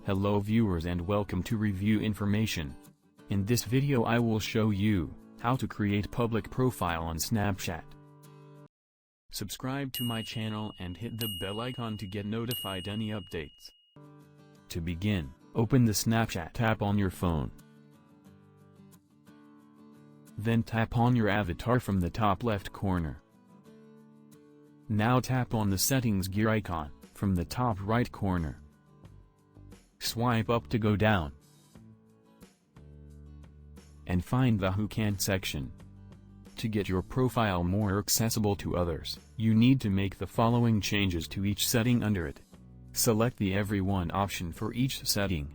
Hello viewers and welcome to Review Information. In this video I will show you how to create public profile on Snapchat. Subscribe to my channel and hit the bell icon to get notified any updates. To begin, open the Snapchat app on your phone. Then tap on your avatar from the top left corner. Now tap on the settings gear icon from the top right corner. Swipe up to go down. And find the Who Can't section. To get your profile more accessible to others, you need to make the following changes to each setting under it. Select the Everyone option for each setting.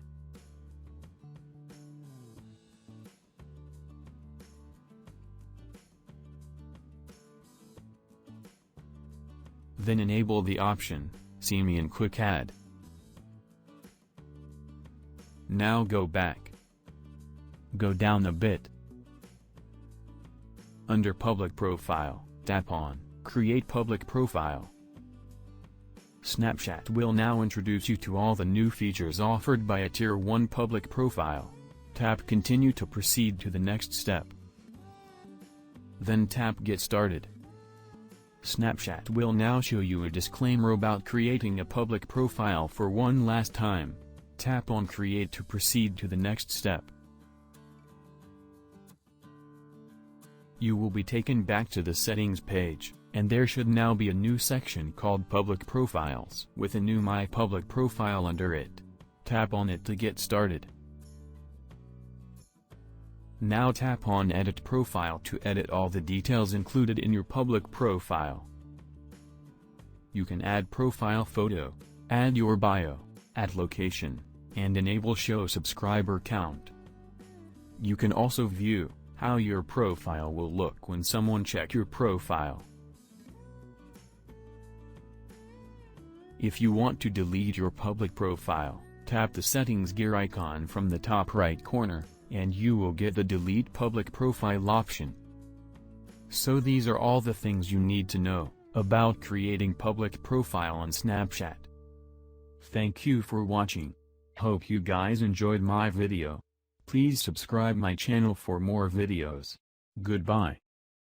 Then enable the option, See Me and Quick Add. Now go back. Go down a bit. Under Public Profile, tap on Create Public Profile. Snapchat will now introduce you to all the new features offered by a Tier 1 public profile. Tap Continue to proceed to the next step. Then tap Get Started. Snapchat will now show you a disclaimer about creating a public profile for one last time. Tap on Create to proceed to the next step. You will be taken back to the settings page, and there should now be a new section called Public Profiles with a new My Public Profile under it. Tap on it to get started. Now tap on Edit Profile to edit all the details included in your public profile. You can add profile photo, add your bio, add location, and enable Show Subscriber Count. You can also view how your profile will look when someone checks your profile. If you want to delete your public profile, tap the Settings gear icon from the top right corner, and you will get the Delete Public Profile option. So these are all the things you need to know about creating public profile on Snapchat. Thank you for watching. Hope you guys enjoyed my video. Please subscribe my channel for more videos. Goodbye.